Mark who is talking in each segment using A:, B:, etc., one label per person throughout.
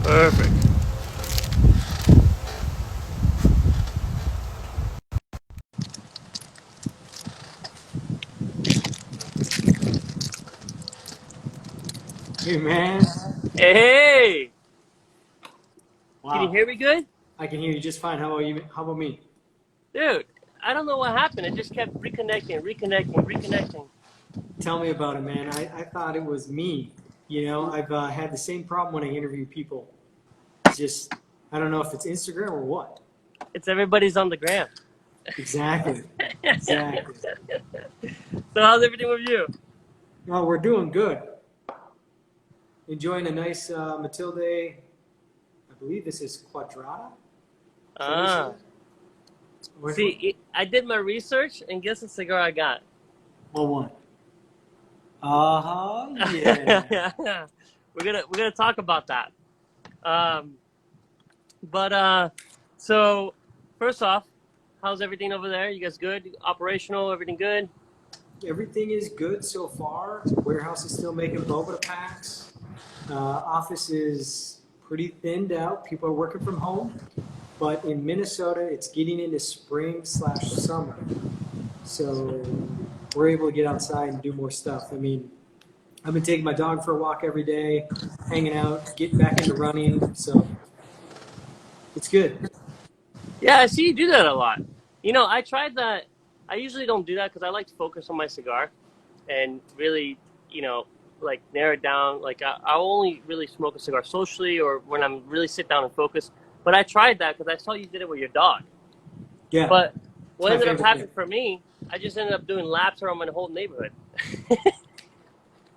A: Perfect.
B: Hey, man.
A: Hey, can you
B: Wow.
A: hear me good?
B: I can hear you just fine. How about you? How about me?
A: Dude, I don't know what happened. It just kept reconnecting.
B: Tell me about it, man. I thought it was me. I've had the same problem when I interview people. It's just, I don't know if it's Instagram or what.
A: It's everybody's on the gram.
B: Exactly. Exactly.
A: So how's everything with you?
B: Well, we're doing good. Enjoying a nice Matilde. I believe this is Quadrata. Is that what you
A: Ah,
B: said? Which one?
A: see, I did my research, and guess what cigar I got?
B: What one? Yeah.
A: we're gonna talk about that. Um, but so first off, how's everything over there? You guys good? Operational? Everything good?
B: Everything is good so far. Warehouse is still making Boveda packs. Office is pretty thinned out. People are working from home. But in Minnesota, it's getting into spring/summer. So we're able to get outside and do more stuff. I mean, I've been taking my dog for a walk every day, hanging out, getting back into running. So it's good.
A: Yeah, I see you do that a lot. You know, I tried that. I usually don't do that because I like to focus on my cigar and really, you know, like narrow it down. Like I only really smoke a cigar socially or when I'm really sit down and focus. But I tried that because I saw you did it with your dog.
B: Yeah,
A: But
B: it's
A: what
B: my
A: ended up
B: favorite thing.
A: happening for me, I just ended up doing laps around my whole neighborhood.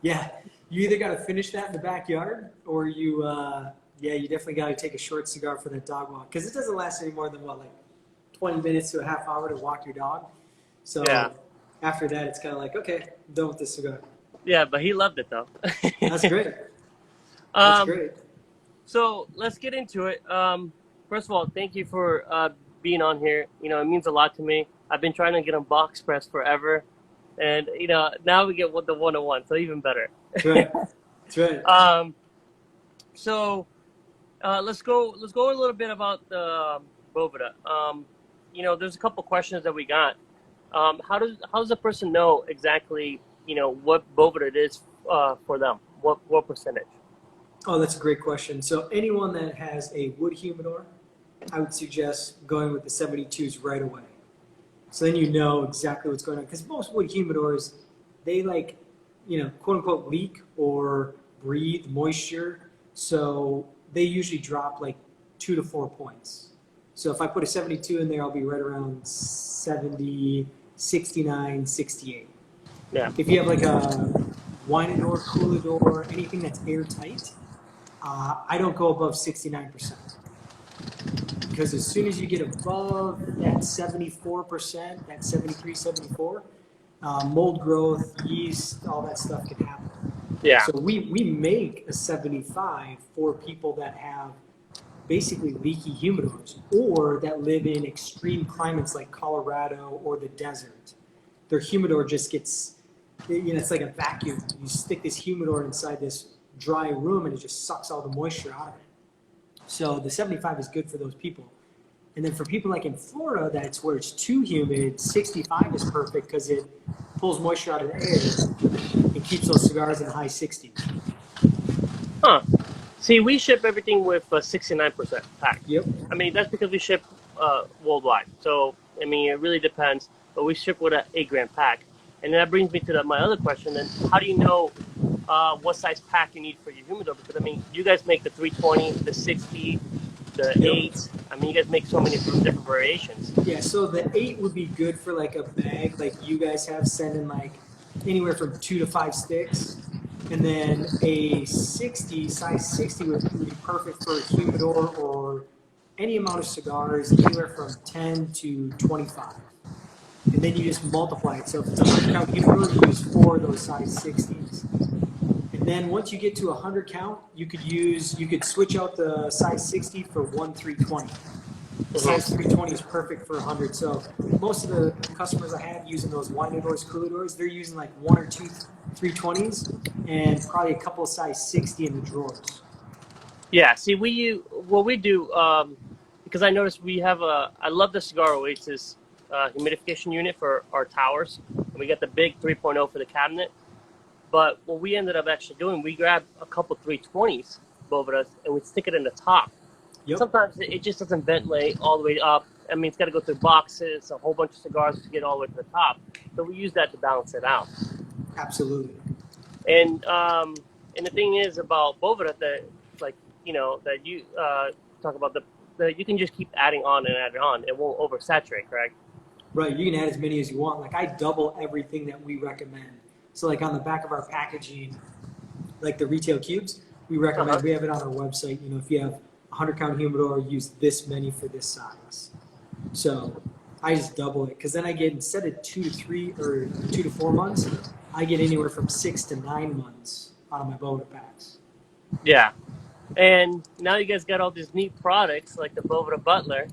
B: Yeah, you either got to finish that in the backyard or yeah, you definitely got to take a short cigar for that dog walk because it doesn't last any more than what, like 20 minutes to a half hour to walk your dog.
A: Yeah,
B: So after that, it's kind of like, okay, I'm done with this cigar.
A: yeah, but he loved it though.
B: That's great. That's
A: um,
B: great.
A: so let's get into it. First of all, thank you for being on here. You know, it means a lot to me. I've been trying to get on Box Press forever, and you know now we get the 101, so even better.
B: That's right. That's right.
A: um, so let's go a little bit about the Boveda. You know, there's a couple questions that we got. How does a person know exactly what Boveda it is for them? What percentage?
B: Oh, that's a great question. So anyone that has a wood humidor, I would suggest going with the 72s right away. So then you know exactly what's going on. Because most wood humidors, they like, quote unquote leak or breathe moisture. So they usually drop like 2 to 4 points. So if I put a 72 in there, I'll be right around 70, 69, 68.
A: Yeah,
B: If you have like a wine door, cooler door, anything that's airtight, I don't go above 69%. Because as soon as you get above that 74%, that 73, 74, mold growth, yeast, all that stuff can happen.
A: yeah,
B: So we make a 75 for people that have basically leaky humidors or that live in extreme climates like Colorado or the desert. Their humidor just gets, it's like a vacuum. You stick this humidor inside this dry room and it just sucks all the moisture out of it. So the 75 is good for those people. And then for people like in Florida, that's where it's too humid, 65 is perfect because it pulls moisture out of the air and keeps those cigars in the high 60s.
A: huh? See, we ship everything with a 69% pack.
B: Yep.
A: I mean, that's because we ship worldwide. So I mean, it really depends. But we ship with an 8 gram pack, and then that brings me to my other question. Then, how do you know what size pack you need for your humidor? Because I mean, you guys make the 320, the 60, the
B: Yep.
A: 8. I mean, you guys make so many different variations.
B: Yeah, so the 8 would be good for like a bag like you guys have, sending like anywhere from 2 to 5 sticks. And then a 60, size 60 would be perfect for a humidor or any amount of cigars, anywhere from 10 to 25. And then you just multiply it. So if it's a 100 count humidor, you use 4 of those size 60s. And then once you get to a 100 count, you could switch out the size 60 for one 320. The size 320 is perfect for 100. So most of the customers I have using those wine doors, cooler doors, they're using like 1 or 2 320s and probably a couple of size 60 in the drawers.
A: Yeah, see, what we do, because I noticed we have I love the Cigar Oasis humidification unit for our towers. And we got the big 3.0 for the cabinet. But what we ended up actually doing, we grab a couple 320s, Bovedas, and we stick it in the top.
B: Yep.
A: Sometimes it just doesn't ventilate all the way up. I mean, it's got to go through boxes, a whole bunch of cigars to get all the way to the top. So we use that to balance it out.
B: Absolutely.
A: And the thing is about Boveda that, like, that you talk about the you can just keep adding on and adding on. It won't oversaturate, correct?
B: Right. You can add as many as you want. Like I double everything that we recommend. So like on the back of our packaging, like the retail cubes, we recommend, we have it on our website, if you have 100 count humidor, use this many for this size. So I just double it because then I get, instead of 2 to 3 or 2 to 4 months, I get anywhere from 6 to 9 months out of my Boveda packs.
A: Yeah. And now you guys got all these neat products like the Boveda Butler.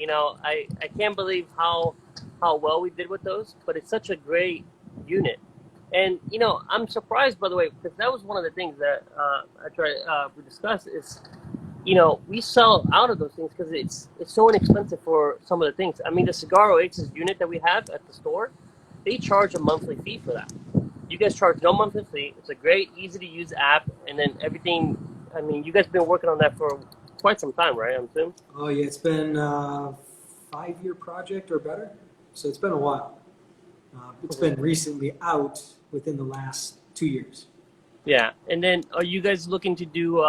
A: I can't believe how well we did with those, but it's such a great unit. And, I'm surprised, by the way, because that was one of the things that we discussed is, we sell out of those things because it's so inexpensive for some of the things. I mean, the Cigar Oasis unit that we have at the store, they charge a monthly fee for that. You guys charge no monthly fee. It's a great, easy-to-use app, and then everything. I mean, you guys have been working on that for quite some time, right, I'm assuming?
B: Oh, yeah, it's been a 5-year project or better, so it's been a while. It's been recently out within the last 2 years.
A: Yeah, and then are you guys looking to do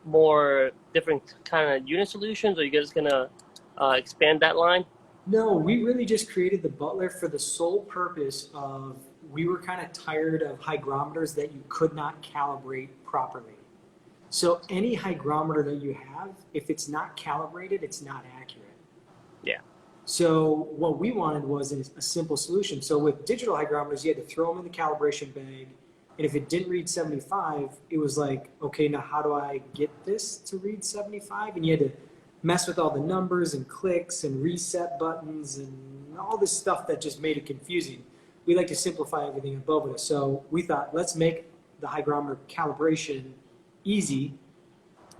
A: more different kind of unit solutions, or are you guys going to expand that line?
B: No, we really just created the Butler for the sole purpose of, we were kind of tired of hygrometers that you could not calibrate properly. So any hygrometer that you have, if it's not calibrated, it's not accurate.
A: Yeah.
B: So what we wanted was a simple solution. So with digital hygrometers, you had to throw them in the calibration bag. And if it didn't read 75, it was like, okay, now how do I get this to read 75? And you had to mess with all the numbers and clicks and reset buttons and all this stuff that just made it confusing. We like to simplify everything in Boveda. So we thought, let's make the hygrometer calibration easy.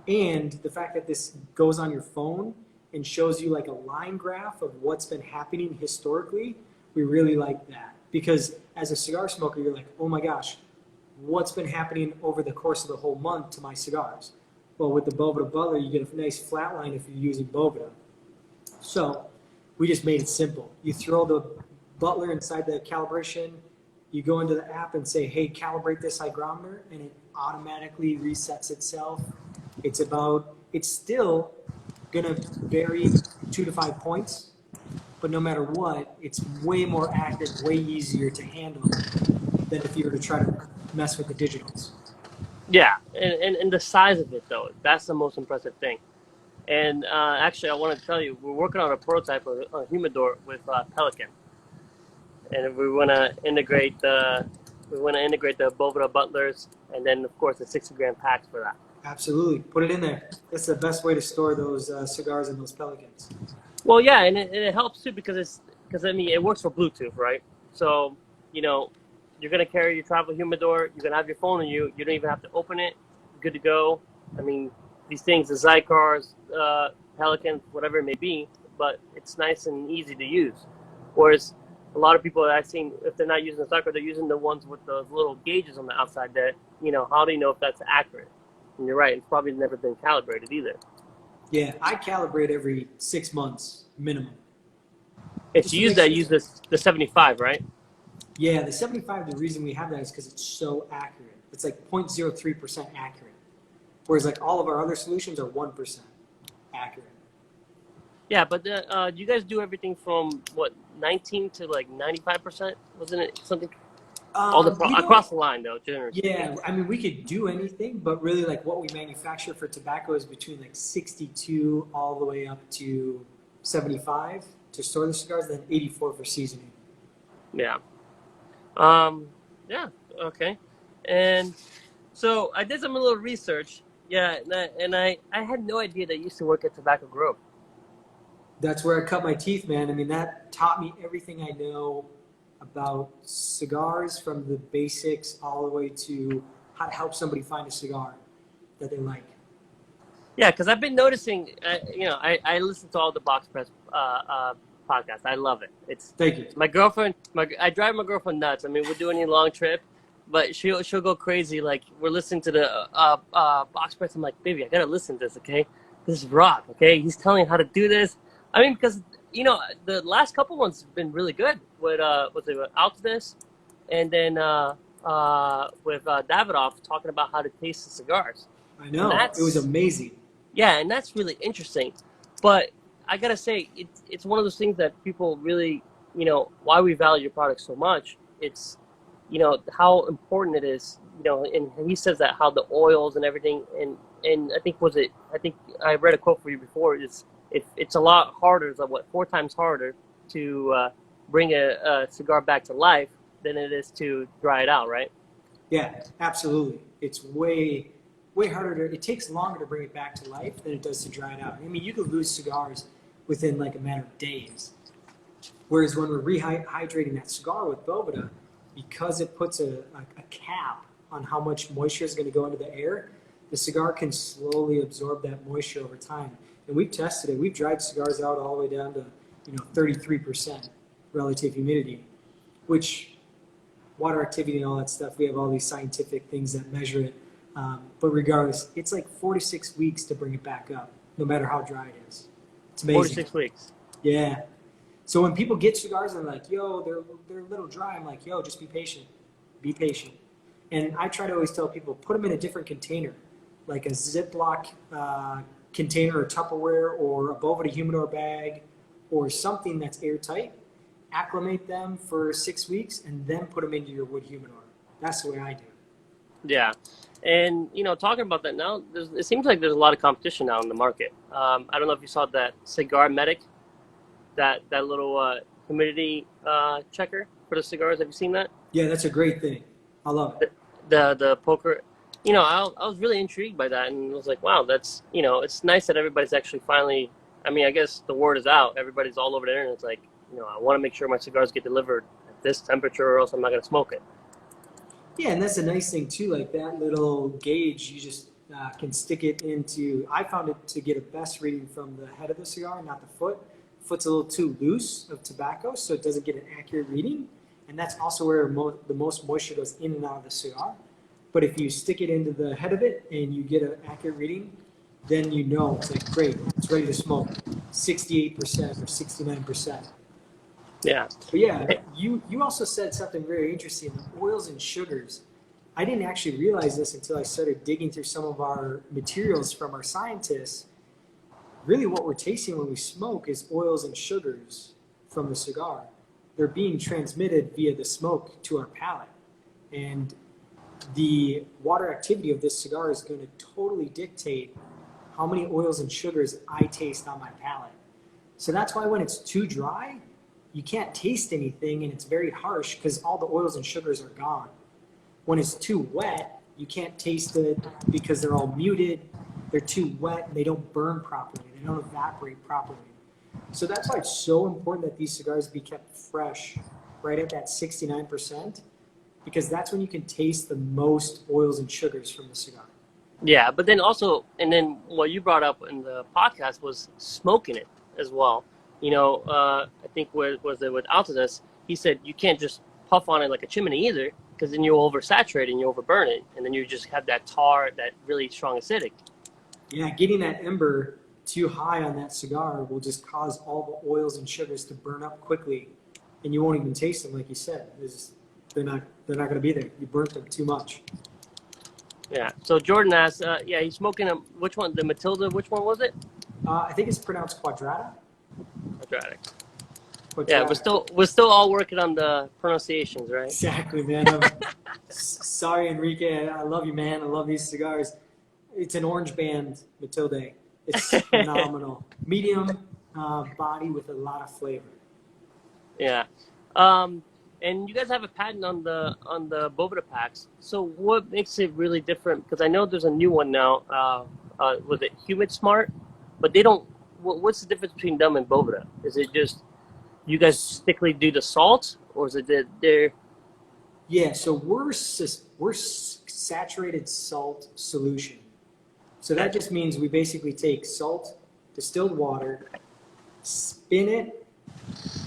B: And the fact that this goes on your phone and shows you like a line graph of what's been happening historically, we really like that. Because as a cigar smoker, you're like, oh my gosh, what's been happening over the course of the whole month to my cigars? Well, with the Boveda Butler, you get a nice flat line if you're using Boveda. So we just made it simple. You throw the Butler inside the calibration, you go into the app and say, hey, calibrate this hygrometer, and it automatically resets itself. It's still gonna vary 2 to 5 points, but no matter what, it's way more accurate, way easier to handle than if you were to try to mess with the digitals.
A: Yeah, and the size of it, though, that's the most impressive thing. And actually, I want to tell you, we're working on a prototype of a humidor with Pelican, and we want to integrate the Boveda Butlers, and then of course the 60-gram packs for that.
B: Absolutely, put it in there. That's the best way to store those cigars and those Pelicans.
A: Well, yeah, and it helps too because I mean it works for Bluetooth, right? So you're gonna carry your travel humidor, you're gonna have your phone on you. You don't even have to open it. Good to go. I mean, these things, the Cigars, Pelicans, whatever it may be, but it's nice and easy to use. Whereas a lot of people that I've seen, if they're not using the Cigar, they're using the ones with the little gauges on the outside that, how do you know if that's accurate? And you're right, it's probably never been calibrated either.
B: Yeah, I calibrate every 6 months minimum.
A: If you use that, use the 75, right?
B: Yeah, the 75, the reason we have that is because it's so accurate. It's like 0.03% accurate. Whereas like all of our other solutions are 1% accurate.
A: Yeah, but you guys do everything from, 19 to like 95%? Wasn't it something? Across the line, though, generally.
B: Yeah, I mean, we could do anything, but really like what we manufacture for tobacco is between like 62 all the way up to 75 to store the cigars, then 84 for seasoning.
A: Yeah. Yeah, okay. And so I did some little research. Yeah, and I had no idea that you used to work at Tobacco Grove.
B: That's where I cut my teeth, man. I mean, that taught me everything I know about cigars, from the basics all the way to how to help somebody find a cigar that they like.
A: Yeah, because I've been noticing, I listen to all the box press podcasts. I love it. It's
B: Thank you.
A: my girlfriend. I drive my girlfriend nuts. I mean, we're doing a long trip, but she'll go crazy. Like we're listening to the box press. I'm like, baby, I gotta listen to this. Okay, this is Rob. Okay, he's telling me how to do this. I mean, because the last couple ones have been really good with Altadis, and then with Davidoff talking about how to taste the cigars.
B: I know. It was amazing.
A: Yeah, and that's really interesting. But I gotta say, it's one of those things that people really, why we value your product so much. It's, how important it is, and he says that how the oils and everything, and I think I read a quote for you before. It's a lot harder, it's like 4 times harder to bring a cigar back to life than it is to dry it out, right?
B: Yeah, absolutely. It's way harder it takes longer to bring it back to life than it does to dry it out. I mean, you could lose cigars within like a matter of days. Whereas when we're rehydrating that cigar with Boveda, because it puts a cap on how much moisture is going to go into the air, the cigar can slowly absorb that moisture over time. And we've tested it. We've dried cigars out all the way down to 33% relative humidity, which water activity and all that stuff, we have all these scientific things that measure it. But regardless, it's like 4 to 6 weeks to bring it back up, no matter how dry it is. It's amazing.
A: 4 to 6 weeks.
B: Yeah. So when people get cigars and they're like, yo, they're a little dry, I'm like, yo, just be patient. Be patient. And I try to always tell people, put them in a different container, like a Ziploc container or Tupperware or a Boveda humidor bag or something that's airtight. Acclimate them for 6 weeks and then put them into your wood humidor. That's the way I do it.
A: Yeah. And, talking about that now, it seems like there's a lot of competition now in the market. I don't know if you saw that Cigar Medic, that little humidity checker for the cigars. Have you seen that?
B: Yeah, that's a great thing. I love it.
A: The poker, I was really intrigued by that and was like, wow, that's, it's nice that everybody's actually finally, I mean, I guess the word is out. Everybody's all over the internet. It's like, I want to make sure my cigars get delivered at this temperature or else I'm not going to smoke it.
B: Yeah, and that's a nice thing too. Like that little gauge, you just can stick it into. I found it to get a best reading from the head of the cigar, not the foot. The foot's a little too loose of tobacco, so it doesn't get an accurate reading. And that's also where the most moisture goes in and out of the cigar. But if you stick it into the head of it and you get an accurate reading, then it's like, great, it's ready to smoke. 68% or 69%.
A: Yeah.
B: But yeah, you also said something very interesting, the oils and sugars. I didn't actually realize this until I started digging through some of our materials from our scientists. Really what we're tasting when we smoke is oils and sugars from the cigar. They're being transmitted via the smoke to our palate. And the water activity of this cigar is going to totally dictate how many oils and sugars I taste on my palate. So that's why when it's too dry, you can't taste anything and it's very harsh because all the oils and sugars are gone. When it's too wet, you can't taste it because they're all muted. They're too wet and they don't burn properly. They don't evaporate properly. So that's why it's so important that these cigars be kept fresh, right at that 69%, because that's when you can taste the most oils and sugars from the cigar.
A: Yeah, but then also, and then what you brought up in the podcast was smoking it as well. I think with Altadis, he said you can't just puff on it like a chimney either, because then you oversaturate and you overburn it, and then you just have that tar, that really strong acidic.
B: Yeah, getting that ember too high on that cigar will just cause all the oils and sugars to burn up quickly, and you won't even taste them, like you said. They're not going to be there. You burnt them too much. Yeah.
A: So Jordan asked, he's smoking which one? The Matilda, which one was it?
B: I think it's pronounced Quadrata.
A: Quadratic.
B: Quadratic.
A: Yeah, we're still all working on the pronunciations, right?
B: Exactly, man. Sorry, Enrique. I love you, man. I love these cigars. It's an orange band Matilde. It's phenomenal. Medium body with a lot of flavor.
A: Yeah. And you guys have a patent on the Boveda packs. So what makes it really different? Because I know there's a new one now. Was it Humid Smart? But they don't. What's the difference between them and Boveda? Is it just you guys strictly do the salt, or is it that they're?
B: Yeah. So we're saturated salt solution. So that just means we basically take salt, distilled water, spin it,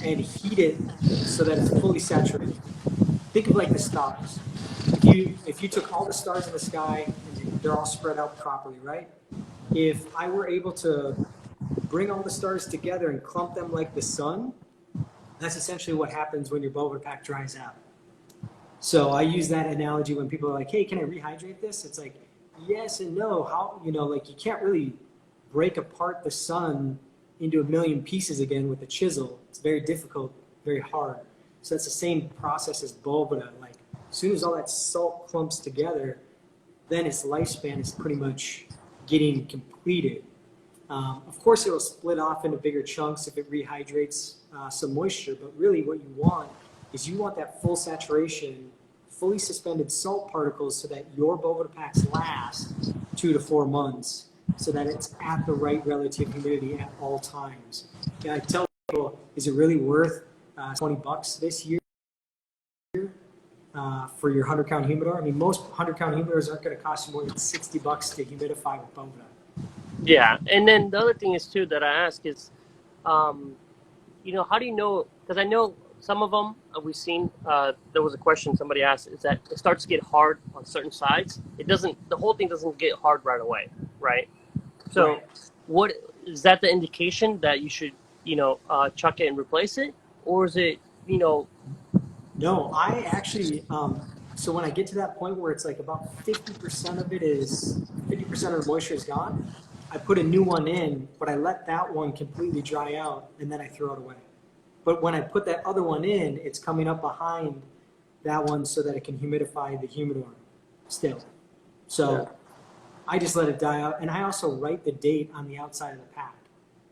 B: and heat it so that it's fully saturated. Think of like the stars. If you took all the stars in the sky and they're all spread out properly, right? If I were able to bring all the stars together and clump them like the sun, that's essentially what happens when your Boveda pack dries out. So I use that analogy when people are like, hey, can I rehydrate this? It's like, yes and no. How, like you can't really break apart the sun into a million pieces again with a chisel. It's very difficult, very hard. So that's the same process as Boveda. Like as soon as all that salt clumps together, then its lifespan is pretty much getting completed. Of course, it will split off into bigger chunks if it rehydrates some moisture, but really what you want is you want that full saturation, fully suspended salt particles so that your Boveda packs last 2 to 4 months, so that it's at the right relative humidity at all times. And I tell people, is it really worth $20 this year for your 100-count humidor? I mean, most 100-count humidors aren't going to cost you more than $60 to humidify with Boveda.
A: Yeah, and then the other thing is too that I ask is, how do you know? Because I know some of them we've seen. There was a question somebody asked: is that it starts to get hard on certain sides? It doesn't. The whole thing doesn't get hard right away, right? So,
B: Right.
A: What is that the indication that you should, chuck it and replace it, or is it,
B: No, I actually. So when I get to that point where it's like about 50% of the moisture is gone, I put a new one in, but I let that one completely dry out and then I throw it away. But when I put that other one in, it's coming up behind that one so that it can humidify the humidor still. So I just let it die out. And I also write the date on the outside of the pack.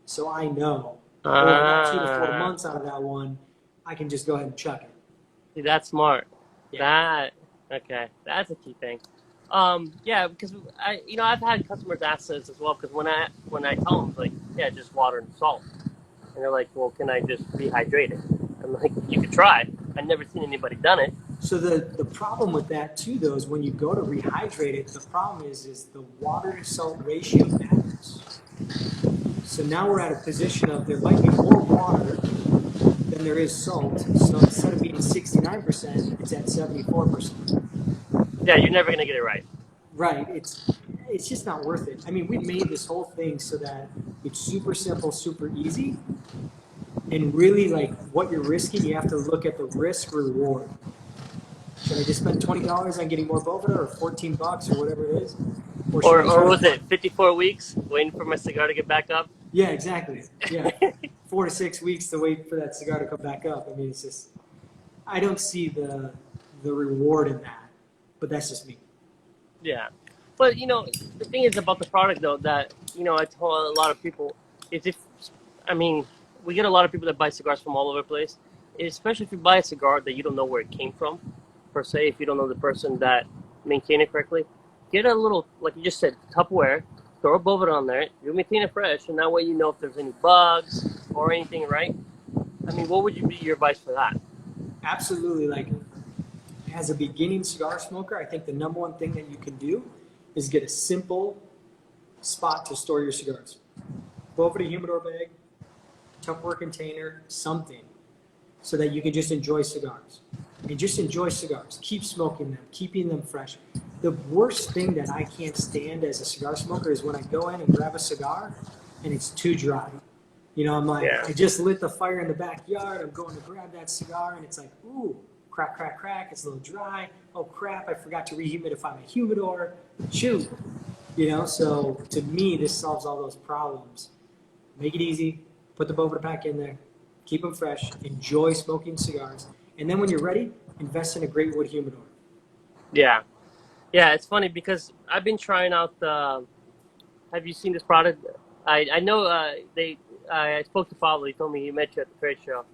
B: So I know, I got 2 to 4 months out of that one, I can just go ahead and chuck it.
A: See, that's smart.
B: Yeah.
A: That's a key thing. Because I've had customers ask this as well. Because when I tell them like, yeah, just water and salt, and they're like, well, can I just rehydrate it? I'm like, you could try. I've never seen anybody done it.
B: So the problem with that too, though, is when you go to rehydrate it, the problem is the water to salt ratio matters. So now we're at a position of there might be more water than there is salt. So instead of being 69%, it's at 74%.
A: Yeah, you're never gonna get it right.
B: Right. It's just not worth it. I mean, we made this whole thing so that it's super simple, super easy. And really, like, what you're risking, you have to look at the risk reward. Should I just spend $20 on getting more Boveda, or $14 or whatever it is?
A: Or was it 54 weeks waiting for my cigar to get back up?
B: Yeah, exactly. Yeah. 4 to 6 weeks to wait for that cigar to come back up. I mean, it's just, I don't see the reward in that, but that's just me.
A: Yeah. But, the thing is about the product, though, that, I tell a lot of people is we get a lot of people that buy cigars from all over the place, especially if you buy a cigar that you don't know where it came from, per se, if you don't know the person that maintained it correctly. Get a little, like you just said, Tupperware, throw a Boveda on there, you maintain it fresh, and that way you know if there's any bugs or anything, right? I mean, what would be your advice for that?
B: Absolutely. Like, as a beginning cigar smoker, I think the number one thing that you can do is get a simple spot to store your cigars. Boveda humidor bag, Tupperware container, something, so that you can just enjoy cigars. And just enjoy cigars. Keep smoking them, keeping them fresh. The worst thing that I can't stand as a cigar smoker is when I go in and grab a cigar and it's too dry. I'm like, I just lit the fire in the backyard. I'm going to grab that cigar and it's like, ooh, crack, crack, crack. It's a little dry. Oh, crap. I forgot to rehumidify my humidor. Shoot. So to me, this solves all those problems. Make it easy. Put the Boveda pack in there. Keep them fresh. Enjoy smoking cigars. And then when you're ready, invest in a great wood humidor.
A: Yeah. Yeah, it's funny because I've been trying out have you seen this product? I know I spoke to Pablo. He told me he met you at the trade show.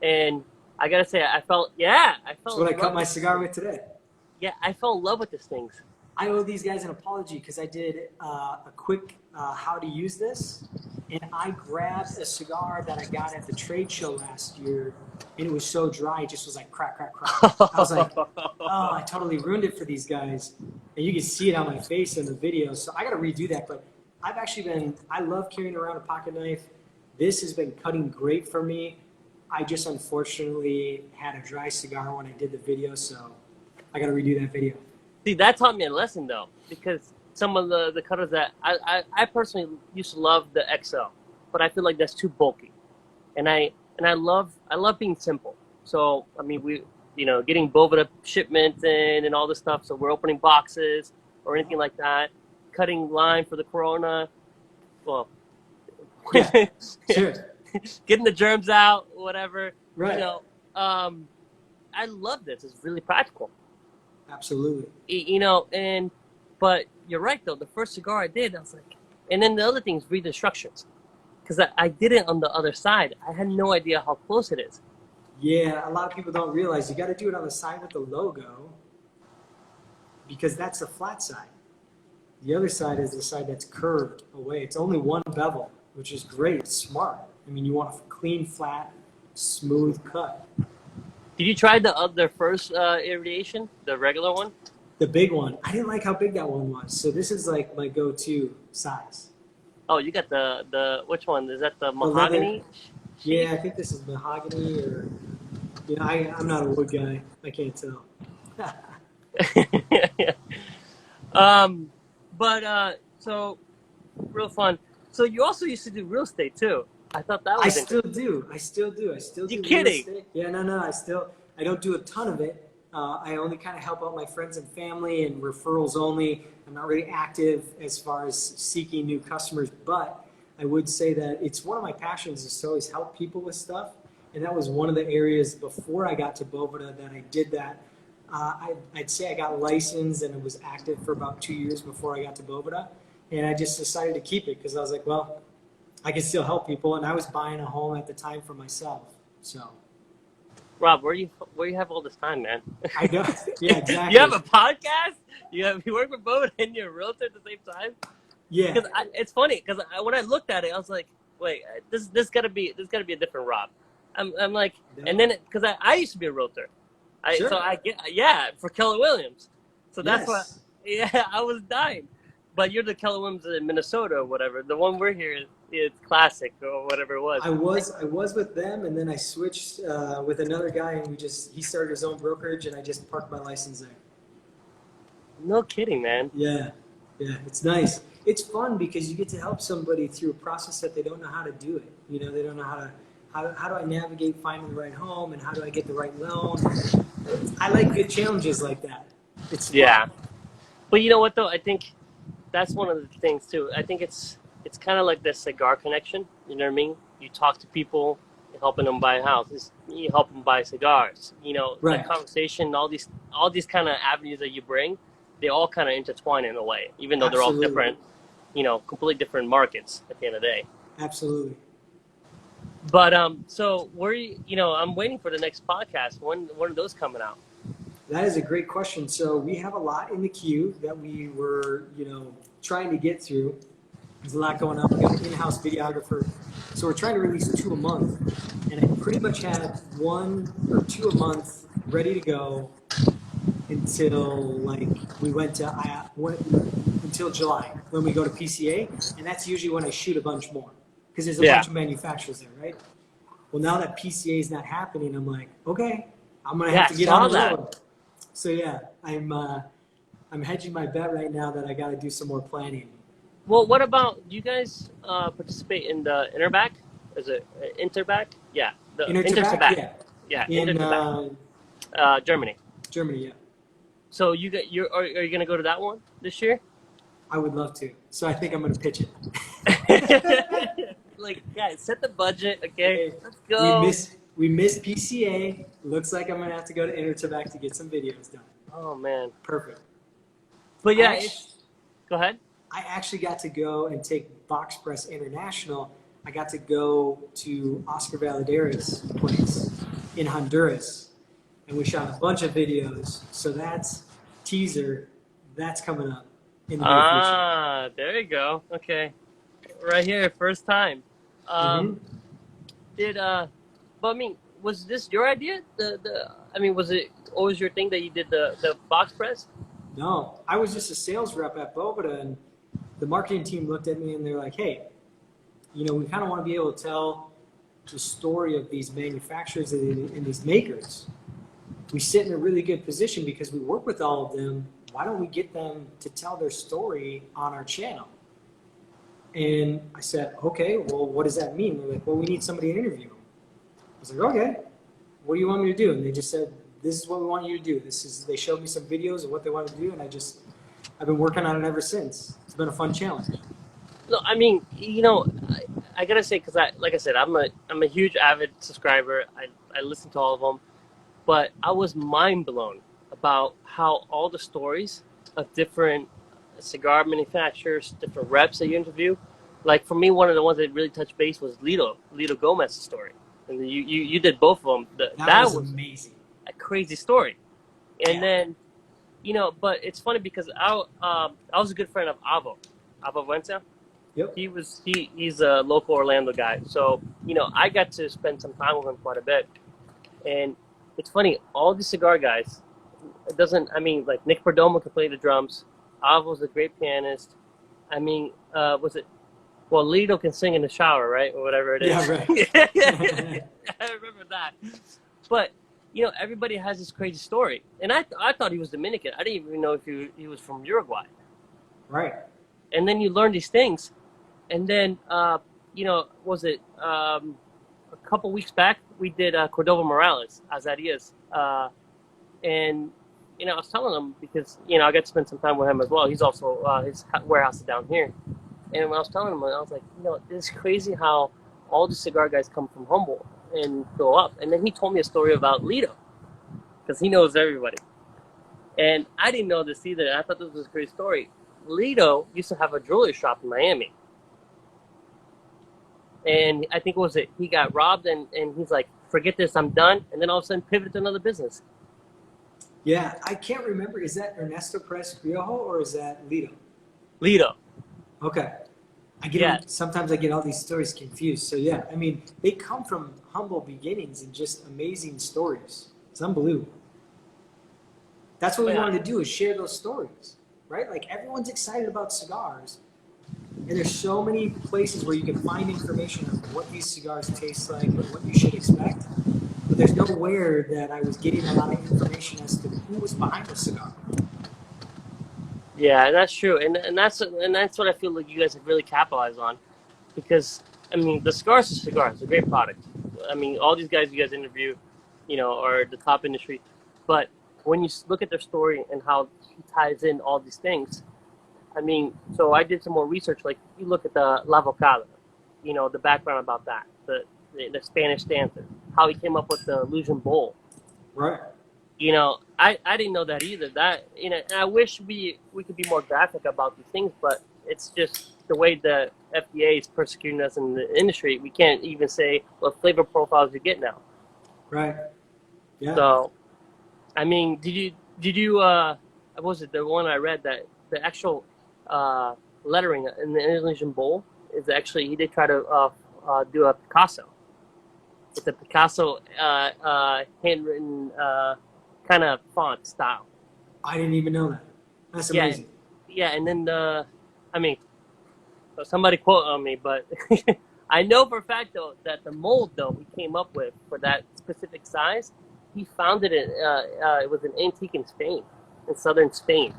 A: And I got to say, I felt
B: That's what I cut my cigar with today.
A: Yeah, I fell in love with these things.
B: I owe these guys an apology because I did a quick how to use this. And I grabbed a cigar that I got at the trade show last year, and it was so dry, it just was like crack, crack, crack. I was like, oh, I totally ruined it for these guys. and you can see it on my face in the video. So I got to redo that. But I love carrying around a pocket knife. This has been cutting great for me. I just unfortunately had a dry cigar when I did the video, so I got to redo that video.
A: See, that taught me a lesson though, because some of the cutters that I personally used to love the XL, but I feel like that's too bulky, and I love being simple. So I mean, we getting Boveda shipments in and all this stuff. So we're opening boxes or anything like that, cutting line for the Corona. Well,
B: Yeah, sure.
A: getting the germs out, whatever.
B: Right.
A: I love this. It's really practical.
B: Absolutely.
A: But you're right though. The first cigar I did, I was like, and then the other thing is read the instructions, because I did it on the other side. I had no idea how close it is.
B: Yeah, a lot of people don't realize you got to do it on the side with the logo, because that's the flat side. The other side is the side that's curved away. It's only one bevel, which is great. It's smart. I mean, you want a clean, flat, smooth cut.
A: Did you try the first irradiation, the regular one?
B: The big one. I didn't like how big that one was. So this is like my go-to size.
A: Oh, you got the which one? Is that the mahogany?
B: Yeah, I think this is mahogany, or I'm not a wood guy. I can't tell.
A: So real fun. So you also used to do real estate too. I thought that was
B: I still do.
A: You kidding?
B: Real estate. Yeah, no. I don't do a ton of it. I only kind of help out my friends and family and referrals only. I'm not really active as far as seeking new customers, but I would say that it's one of my passions is to always help people with stuff. And that was one of the areas before I got to Boveda that I did that. I'd say I got licensed and it was active for about 2 years before I got to Boveda. And I just decided to keep it because I was like, well, I can still help people. And I was buying a home at the time for myself. So,
A: Rob, where you have all this time, man?
B: I know. Yeah, exactly.
A: You have a podcast? You work with Boveda and you're a realtor at the same time?
B: Yeah.
A: Because it's funny because when I looked at it, I was like, wait, this gotta be a different Rob. I'm like, and then because I used to be a realtor,
B: Sure.
A: so I get for Keller Williams, so that's why I was dying. But you're the Keller Williams in Minnesota or whatever. The one we're here is Classic or whatever it was.
B: I was with them, and then I switched with another guy, and he started his own brokerage, and I just parked my license there. No
A: kidding, man.
B: Yeah, it's nice. It's fun because you get to help somebody through a process that they don't know how to do it. They don't know how do I navigate finding the right home, and how do I get the right loan. I like good challenges like that. It's fun.
A: Yeah, but you know what though? I think that's one of the things too. I think it's kind of like the cigar connection. You know what I mean? You talk to people, you're helping them buy a house. You help them buy cigars.
B: Right.
A: The conversation, all these kind of avenues that you bring, they all kind of intertwine in a way, even though
B: Absolutely.
A: they're all different. Completely different markets at the end of the day.
B: Absolutely.
A: But so I'm waiting for the next podcast. When are those coming out?
B: That is a great question. So we have a lot in the queue that we were, trying to get through. There's a lot going on. We got an in-house videographer. So we're trying to release 2 a month. And I pretty much had 1 or 2 a month ready to go until we went to until July when we go to PCA. And that's usually when I shoot a bunch more because there's a bunch of manufacturers there, right? Well, now that PCA is not happening, I'm like, okay, I'm going to have to get on the road. So yeah, I'm hedging my bet right now that I got to do some more planning.
A: Well, what about, do you guys participate in the Interbac? Is it Interbac? Yeah. The
B: Interbac?
A: Yeah.
B: In
A: Germany.
B: Germany, yeah.
A: So are you going to go to that one this year?
B: I would love to. So I think I'm going to pitch it.
A: Guys, set the budget, okay? Let's go.
B: We missed PCA. Looks like I'm going to have to go to Interbac to get some videos done.
A: Oh, man.
B: Perfect.
A: But yeah, go ahead.
B: I actually got to go and take Box Press International. I got to go to Oscar Valladera's place in Honduras, and we shot a bunch of videos. So that's teaser. That's coming up in the near future.
A: There you go. Okay. Right here, first time. But I mean, was this your idea? Was it always your thing that you did the box press?
B: No, I was just a sales rep at Boveda, and the marketing team looked at me and they're like, hey, you know, we kind of want to be able to tell the story of these manufacturers and these makers. We sit in a really good position because we work with all of them. Why don't we get them to tell their story on our channel? And I said, okay, well, what does that mean? They're like, well, we need somebody to interview them. I was like, okay, what do you want me to do? And they just said, this is what we want you to do. They showed me some videos of what they wanted to do, and I've been working on it ever since. It's been a fun challenge.
A: No, I mean, you know, I gotta say, because like I said, I'm a huge avid subscriber. I listen to all of them, but I was mind blown about how all the stories of different cigar manufacturers, different reps that you interview. Like for me, one of the ones that really touched base was Lito Gomez's story, and you did both of them. That was
B: amazing.
A: A crazy story. And then, you know, but it's funny because I was a good friend of Avo Valencia.
B: Yep.
A: He's a local Orlando guy. So, you know, I got to spend some time with him quite a bit. And it's funny, all the cigar guys, like Nick Perdomo could play the drums. Avo's a great pianist. I mean, Lito can sing in the shower, right? Or whatever it is.
B: Yeah, right.
A: I remember that. But, you know, everybody has this crazy story. And I thought he was Dominican. I didn't even know if he was from Uruguay.
B: Right.
A: And then you learn these things. And then, you know, a couple weeks back, we did Cordova Morales, Azarias. And, you know, I was telling him because, you know, I got to spend some time with him as well. He's also, his warehouse is down here. And when I was telling him, I was like, you know, it's crazy how all the cigar guys come from Humboldt and go up. And then he told me a story about Lito because he knows everybody. And I didn't know this either. I thought this was a great story. Lito used to have a jewelry shop in Miami. And I think he got robbed and he's like, forget this, I'm done. And then all of a sudden pivoted to another business.
B: Yeah, I can't remember. Is that Ernesto Perez Criollo or is that Lito?
A: Lito.
B: Okay. Sometimes I get all these stories confused. So yeah, I mean, they come from humble beginnings and just amazing stories. It's unbelievable. That's what we wanted to do, is share those stories, right? Like everyone's excited about cigars, and there's so many places where you can find information of what these cigars taste like or what you should expect. But there's nowhere that I was getting a lot of information as to who was behind the cigar.
A: Yeah, that's true, and that's what I feel like you guys have really capitalized on, because I mean the cigars is cigars, it's a great product. I mean all these guys you guys interview, you know, are the top industry, but when you look at their story and how he ties in all these things, I mean, so I did some more research. Like you look at the La Vocada, you know, the background about that, the Spanish stanza, how he came up with the Illusion Bowl,
B: right?
A: You know, I didn't know that either. That, you know, and I wish we could be more graphic about these things, but it's just the way the FDA is persecuting us in the industry. We can't even say what flavor profiles you get now.
B: Right. Yeah.
A: So, I mean, did you what was it, the one I read, that the actual lettering in the Indonesian bowl is actually, he did try to do a Picasso. It's a Picasso handwritten kind of font style.
B: I didn't even know that. That's amazing.
A: Yeah, and then somebody quote on me, but I know for a fact though that the mold though he came up with for that specific size, he found it it was an antique in Spain, in southern Spain,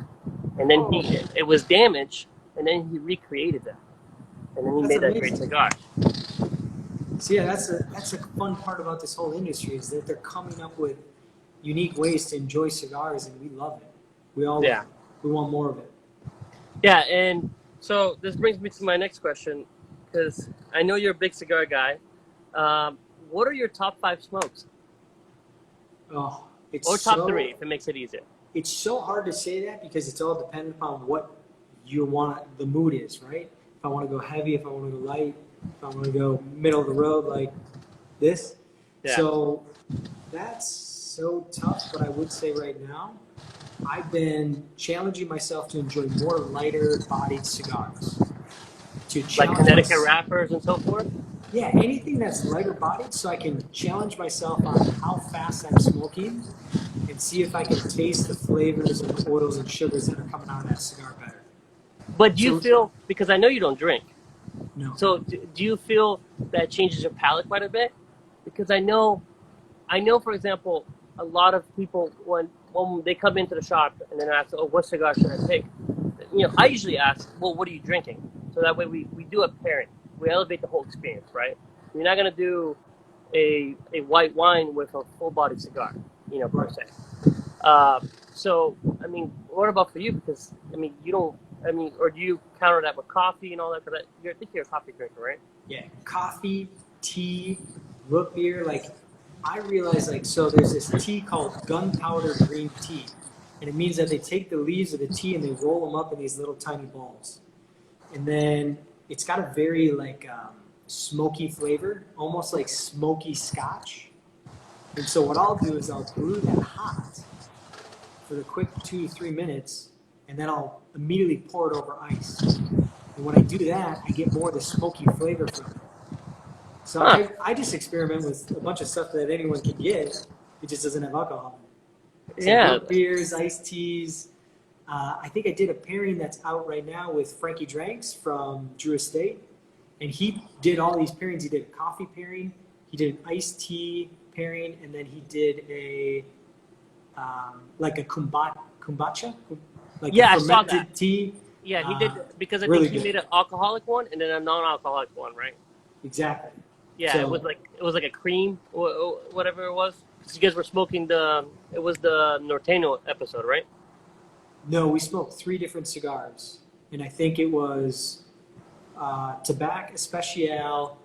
A: and then it was damaged, and then he recreated that, and then he made that great cigar.
B: So yeah, that's a fun part about this whole industry, is that they're coming up with unique ways to enjoy cigars, and we love it. We all love it. We want more of it.
A: Yeah, and so this brings me to my next question, because I know you're a big cigar guy. What are your top 5 smokes?
B: Oh,
A: or top 3, if it makes it easier.
B: It's so hard to say that because it's all dependent upon what you want, the mood is, right? If I want to go heavy, if I want to go light, if I want to go middle of the road like this. Yeah. So that's so tough, but I would say right now, I've been challenging myself to enjoy more lighter bodied cigars.
A: Like Connecticut wrappers and so forth?
B: Yeah, anything that's lighter bodied, so I can challenge myself on how fast I'm smoking and see if I can taste the flavors and the oils and sugars that are coming out of that cigar better.
A: But do you
B: So-
A: feel, because I know you don't drink,
B: No.
A: so do you feel that changes your palate quite a bit? Because I know, for example, a lot of people when they come into the shop and then ask, oh, what cigar should I pick? You know, I usually ask, well, what are you drinking? So that way we do a pairing. We elevate the whole experience, right? You're not going to do a white wine with a full-bodied cigar, you know, per se. So, I mean, what about for you? Because, I mean, you don't, I mean, or do you counter that with coffee and all that? Because I think you're a coffee drinker, right?
B: Yeah, coffee, tea, root beer. Like, I realize, like, so there's this tea called Gunpowder Green Tea. And it means that they take the leaves of the tea and they roll them up in these little tiny balls. And then it's got a very, like, smoky flavor, almost like smoky scotch. And so what I'll do is I'll brew that hot for the quick 2 to 3 minutes, and then I'll immediately pour it over ice. And when I do that, I get more of the smoky flavor from it. So I just experiment with a bunch of stuff that anyone can get. It just doesn't have alcohol. So
A: Yeah.
B: root beers, iced teas. I think I did a pairing that's out right now with Frankie Dranks from Drew Estate. And he did all these pairings. He did a coffee pairing, he did an iced tea pairing, and then he did a like a kombucha, like
A: Yeah,
B: a
A: I saw
B: fermented
A: that.
B: tea.
A: Yeah, he did, because I
B: really
A: think he
B: good.
A: made an alcoholic one and then a non-alcoholic one, right?
B: Exactly.
A: Yeah,
B: So-
A: it was like a cream, whatever it was. 'Cause you guys were smoking it was the Norteño episode, right?
B: No, we smoked 3 different cigars, and I think it was Tobacco Especial,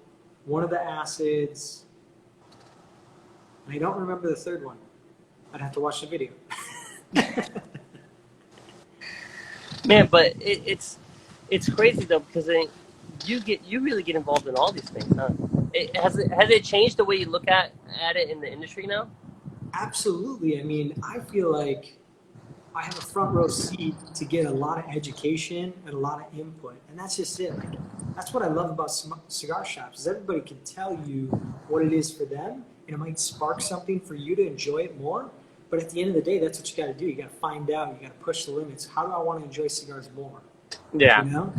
B: one of the acids. I don't remember the third one. I'd have to watch the video.
A: Man, but it's crazy though, because then you really get involved in all these things, huh? Has it changed the way you look at it in the industry now?
B: Absolutely. I mean, I feel like I have a front row seat to get a lot of education and a lot of input, and that's just it. Like, that's what I love about cigar shops is everybody can tell you what it is for them, and it might spark something for you to enjoy it more. But at the end of the day, that's what you got to do. You got to find out. You got to push the limits. How do I want to enjoy cigars more?
A: Yeah.
B: You know,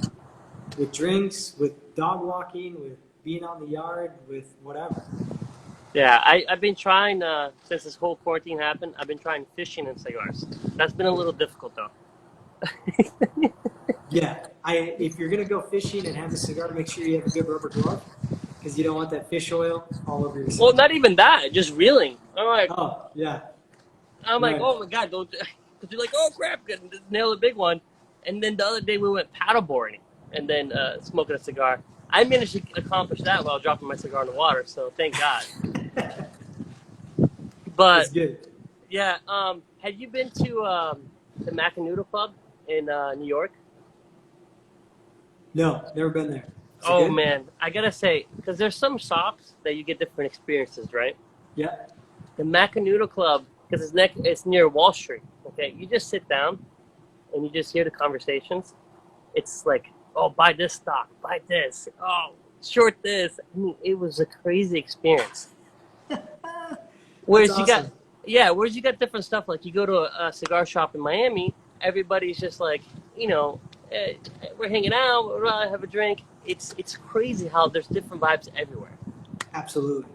B: with drinks, with dog walking, with being on the yard, with whatever.
A: Yeah, I've been trying, since this whole quarantine happened, I've been trying fishing and cigars. That's been a little difficult, though.
B: Yeah, if you're gonna go fishing and have a cigar, make sure you have a good rubber glove because you don't want that fish oil all over your
A: Well,
B: skin.
A: not even that, just reeling.
B: Oh, yeah.
A: I'm like,
B: Right.
A: oh my God, don't, because you're like, oh crap, good, nail a big one. And then the other day we went paddleboarding and then smoking a cigar. I managed to accomplish that while dropping my cigar in the water, so thank God. But
B: That's good.
A: yeah, have you been to the Macanudo Club in New York?
B: No, never been there. Is it
A: Oh
B: good?
A: man, I gotta say, because there's some shops that you get different experiences, right?
B: Yeah.
A: The Macanudo Club, because it's near Wall Street. Okay, you just sit down and you just hear the conversations. It's like, oh, buy this stock, buy this, oh, short this. I mean, it was a crazy experience. Whereas
B: That's
A: you got,
B: awesome.
A: yeah, whereas you got different stuff. Like you go to a cigar shop in Miami, everybody's just like, you know, we're hanging out, we're gonna have a drink. It's crazy how there's different vibes everywhere.
B: Absolutely.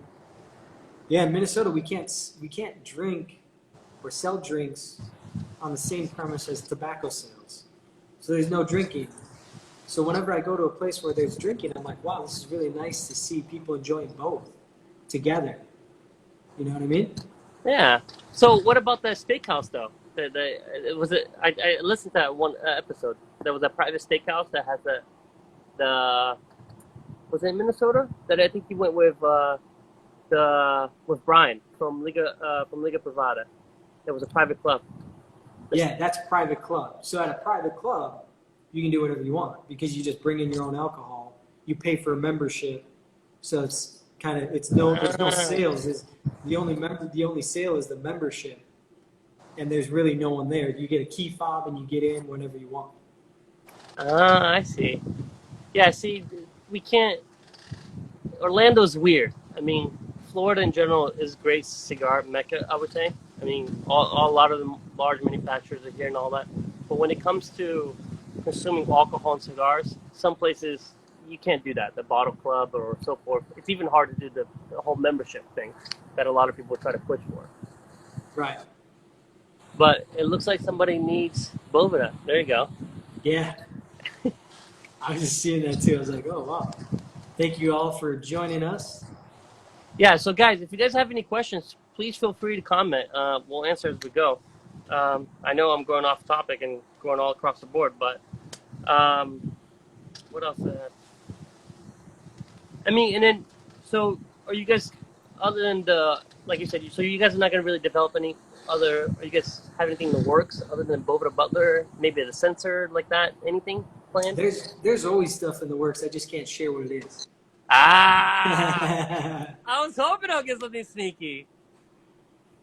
B: Yeah, in Minnesota, we can't drink or sell drinks on the same premise as tobacco sales. So there's no drinking. So whenever I go to a place where there's drinking, I'm like, wow, this is really nice to see people enjoying both together. You know what I mean?
A: Yeah. So what about that steakhouse though? I listened to that one episode. There was a private steakhouse that has was it in Minnesota? That I think you went with with Brian from Liga Privada. There was a private club.
B: Yeah, that's a private club. So at a private club, you can do whatever you want because you just bring in your own alcohol. You pay for a membership, so it's there's no sales. The only sale is the membership, and there's really no one there. You get a key fob and you get in whenever you want.
A: Ah, I see. Yeah, see, we can't. Orlando's weird. I mean, Florida in general is great cigar mecca, I would say. I mean, a lot of the large manufacturers are here and all that. But when it comes to consuming alcohol in cigars, some places you can't do that. The bottle club or so forth. It's even hard to do the whole membership thing that a lot of people try to push for.
B: Right.
A: But it looks like somebody needs Boveda. There you go.
B: Yeah. I was just seeing that too. I was like, oh, wow. Thank you all for joining us.
A: Yeah, so guys, if you guys have any questions, please feel free to comment. We'll answer as we go. I know I'm going off topic and going all across the board, but what else? I mean, and then, so are you guys, other than like you said, so you guys are not going to really develop any other, are you guys have anything in the works other than Boveda Butler, maybe the sensor like that, anything planned?
B: There's always stuff in the works. I just can't share what it is.
A: Ah! I was hoping I'll get something sneaky.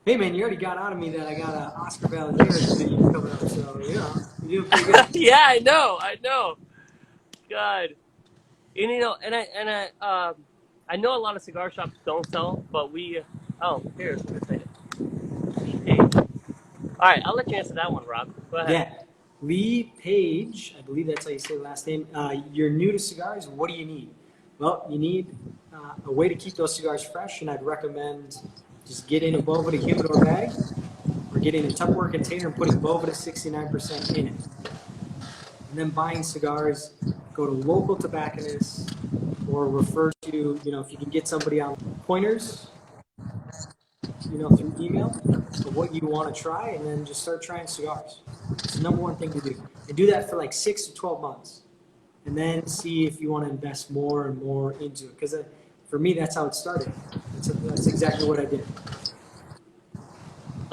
B: Hey man, you already got out of me that I got an Oscar Valentino video coming up, so you're doing pretty good.
A: Yeah, I know. God, and I know a lot of cigar shops don't sell, but we. Oh, here's what hey. All right, I'll let you answer that one, Rob. Go ahead.
B: Yeah, Lee Page, I believe that's how you say the last name. You're new to cigars. What do you need? Well, you need a way to keep those cigars fresh, and I'd recommend just getting a Boveda humidor bag or getting a Tupperware container and putting Boveda 69% in it. And then buying cigars, go to local tobacconists or refer to, if you can get somebody on pointers, through email of what you want to try, and then just start trying cigars. It's the number one thing to do. And do that for like 6 to 12 months. And then see if you want to invest more and more into it. Because for me, that's how it started. That's exactly what I did.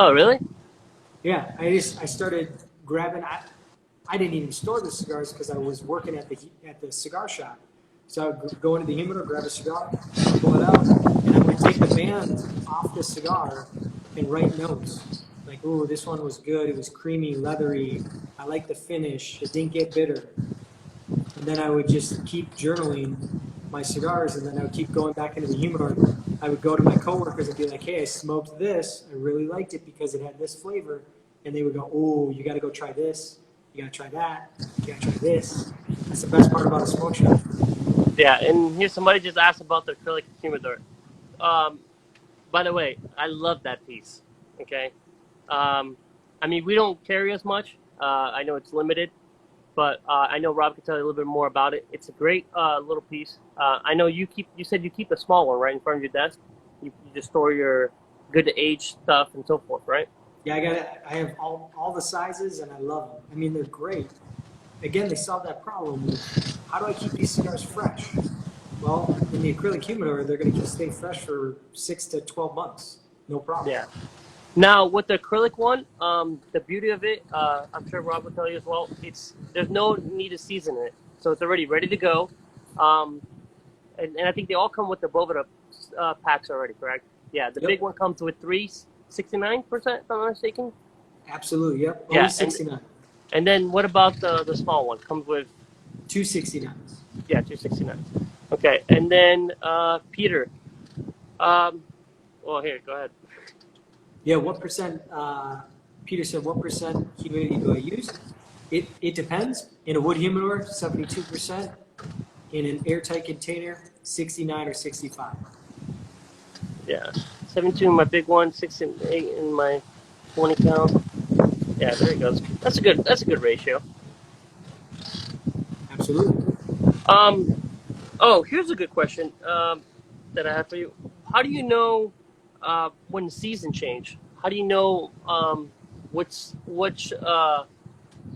A: Oh, really?
B: Yeah, I started grabbing. I didn't even store the cigars because I was working at the cigar shop. So I would go into the humidor, grab a cigar, pull it out, and I would take the band off the cigar and write notes. Like, ooh, this one was good. It was creamy, leathery. I like the finish. It didn't get bitter. And then I would just keep journaling my cigars, and then I would keep going back into the humidor. I would go to my coworkers and be like, hey, I smoked this. I really liked it because it had this flavor. And they would go, oh, you got to go try this. You got to try that. You got to try this. That's the best part about a smoke shop.
A: Yeah, and here somebody just asked about the acrylic humidor. By the way, I love that piece. Okay, I mean, we don't carry as much. I know it's limited, but I know Rob can tell you a little bit more about it. It's a great little piece. I know you said you keep a small one right in front of your desk. You just store your good to age stuff and so forth, right?
B: Yeah, I have all the sizes, and I love them. I mean, they're great. Again, they solve that problem. How do I keep these cigars fresh? Well, in the acrylic humidor, they're going to stay fresh for 6 to 12 months. No problem.
A: Yeah. Now, with the acrylic one, the beauty of it, I'm sure Rob will tell you as well, there's no need to season it. So it's already ready to go. And I think they all come with the Boveda packs already, correct? Yeah, the big one comes with 369%, if I'm not mistaken.
B: Absolutely, yep.
A: Yeah,
B: 69.
A: And then what about the small one? Comes with
B: 269.
A: Yeah, 269. Okay, and then Peter. Well, here, go ahead.
B: Yeah, what percent? Peter said, what percent humidity do I use? It depends. In a wood humidor, 72%. In an airtight container, 69 or 65.
A: Yeah, 72 in my big one, 68 in my 20 count. Yeah, there it goes. That's a good ratio.
B: Absolutely.
A: Oh, here's a good question that I have for you. How do you know when the season change? How do you know which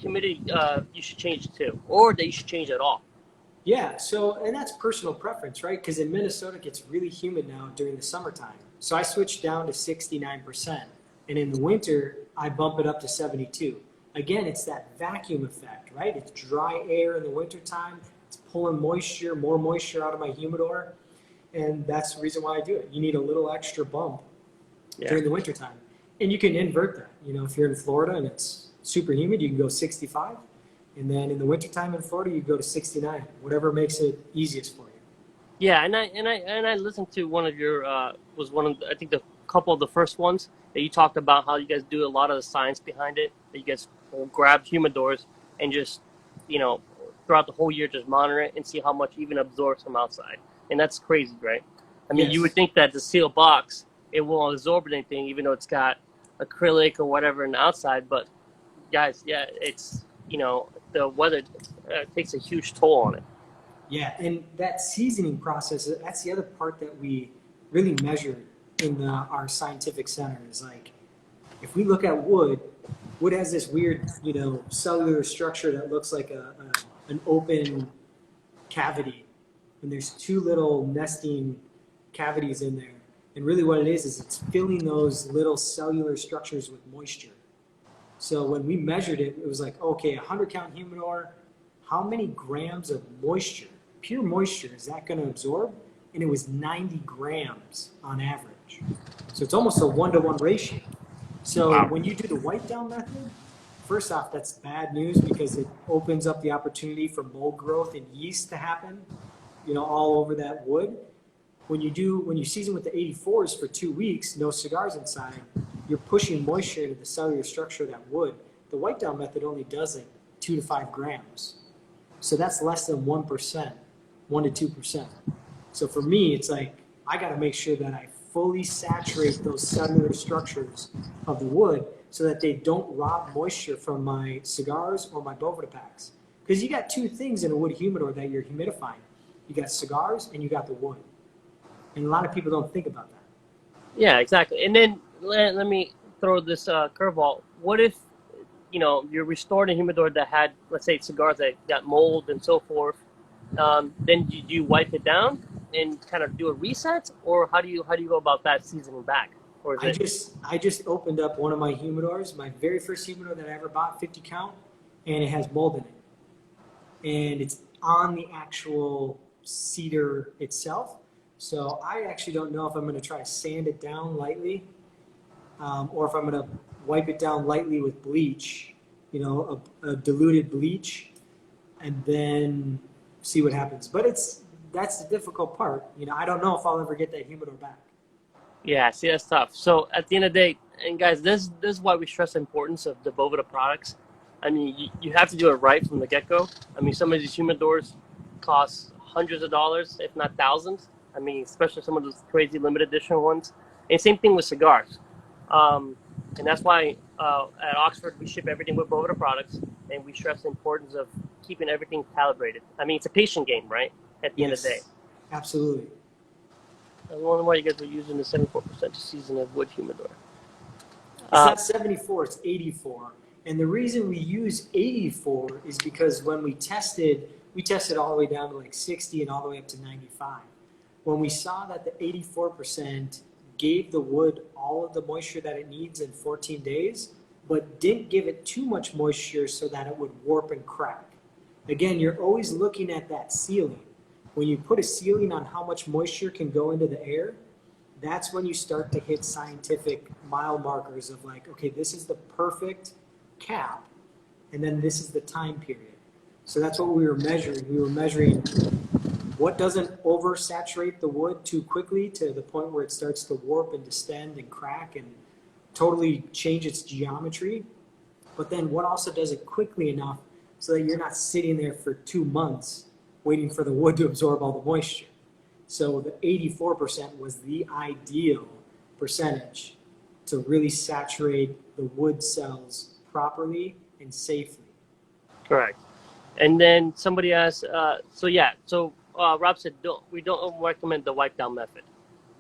A: humidity you should change it to, or that you should change at all?
B: Yeah, and that's personal preference, right? Because in Minnesota, it gets really humid now during the summertime. So I switched down to 69%. And in the winter, I bump it up to 72. Again, it's that vacuum effect, right? It's dry air in the wintertime. It's pulling more moisture out of my humidor. And that's the reason why I do it. You need a little extra bump during the wintertime. And you can invert that. If you're in Florida and it's super humid, you can go 65. And then in the wintertime in Florida, you go to 69, whatever makes it easiest for you.
A: Yeah, and I listened to one of your I think the couple of the first ones. that you talked about how you guys do a lot of the science behind it. That you guys will grab humidors and just, you know, throughout the whole year, just monitor it and see how much even absorbs from outside. And that's crazy, right? I mean, you would think that the sealed box, it won't absorb anything, even though it's got acrylic or whatever on the outside. But guys, yeah, it's, you know, the weather takes a huge toll on it.
B: Yeah, and that seasoning process, that's the other part that we really measure in our scientific center is like, if we look at wood, wood has this weird, you know, cellular structure that looks like an open cavity. And there's two little nesting cavities in there. And really what it is it's filling those little cellular structures with moisture. So when we measured it, it was like, okay, 100 count humidor, how many grams of moisture, pure moisture, is that going to absorb? And it was 90 grams on average. So it's almost a 1-to-1 ratio. So when you do the wipe down method, first off, that's bad news because it opens up the opportunity for mold growth and yeast to happen, you know, all over that wood. When you season with the 84s for 2 weeks, no cigars inside, you're pushing moisture into the cellular structure of that wood. The wipe down method only does it 2 to 5 grams. So that's less than 1%, 1 to 2%. So for me, it's like, I got to make sure that I fully saturate those cellular structures of the wood so that they don't rob moisture from my cigars or my Boveda packs. Because you got two things in a wood humidor that you're humidifying. You got cigars and you got the wood. And a lot of people don't think about that.
A: Yeah, exactly. And then let me throw this curveball. What if, you know, you're restoring a humidor that had, let's say, cigars that got mold and so forth? Then do you wipe it down and kind of do a reset, or how do you go about that seasoning back? Or is
B: I just opened up one of my humidors, my very first humidor that I ever bought, 50 count, and it has mold in it, and it's on the actual cedar itself. So I actually don't know if I'm going to try to sand it down lightly, or if I'm going to wipe it down lightly with bleach, you know, a diluted bleach, and then see what happens. But that's the difficult part. You know, I don't know if I'll ever get that humidor back.
A: Yeah, see, that's tough. So at the end of the day, and guys, this is why we stress the importance of the Boveda products. I mean, you have to do it right from the get-go. I mean, some of these humidors cost hundreds of dollars, if not thousands. I mean, especially some of those crazy limited edition ones. And same thing with cigars. And that's why at Oxford, we ship everything with Boveda products, and we stress the importance of keeping everything calibrated. I mean, it's a patient game, right? At the end of the day.
B: Absolutely.
A: I was wondering why you guys were using the 74% to season a wood humidor.
B: It's not 74, it's 84. And the reason we use 84 is because when we tested all the way down to like 60 and all the way up to 95. When we saw that the 84% gave the wood all of the moisture that it needs in 14 days, but didn't give it too much moisture so that it would warp and crack. Again, you're always looking at that ceiling. When you put a ceiling on how much moisture can go into the air, that's when you start to hit scientific mile markers of like, okay, this is the perfect cap, and then this is the time period. So that's what we were measuring. We were measuring what doesn't oversaturate the wood too quickly to the point where it starts to warp and distend and crack and totally change its geometry. But then what also does it quickly enough so that you're not sitting there for 2 months waiting for the wood to absorb all the moisture. So the 84% was the ideal percentage to really saturate the wood cells properly and safely.
A: Correct. And then somebody asked, so Rob said, we don't recommend the wipe down method.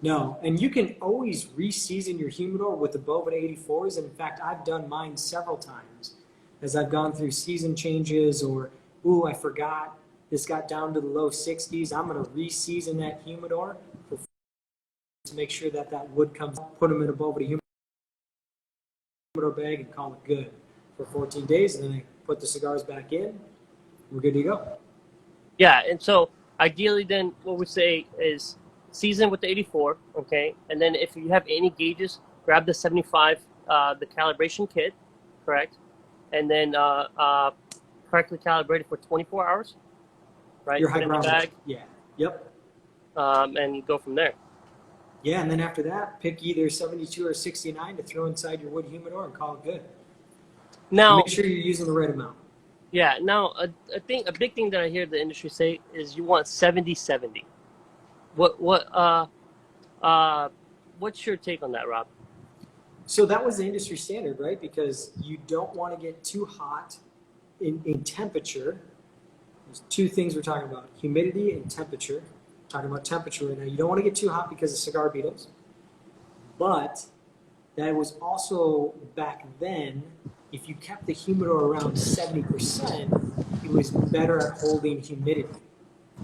B: No, and you can always re-season your humidor with the Boveda 84s. In fact, I've done mine several times as I've gone through season changes or, ooh, I forgot, this got down to the low 60s. I'm going to re-season that humidor to make sure that that wood comes up, put them in a Boveda humidor bag and call it good for 14 days. And then I put the cigars back in. We're good to go.
A: Yeah, and so ideally then what we say is season with the 84, okay? And then if you have any gauges, grab the 75, the calibration kit, correct? And then correctly calibrate it for 24 hours, right?
B: Your hygrometer.
A: Bag,
B: yeah. Yep.
A: and go from there.
B: Yeah, and then after that, pick either 72 or 69 to throw inside your wood humidor and call it good. And
A: Now,
B: make sure you're using the right amount.
A: yeah, now a big thing that I hear the industry say is you want 70-70. What uh what's your take on that, Rob?
B: So that was the industry standard, right? Because you don't want to get too hot in temperature. There's two things we're talking about: humidity and temperature. We're talking about temperature right now. You don't want to get too hot because of cigar beetles. But that was also back then, if you kept the humidor around 70%, it was better at holding humidity.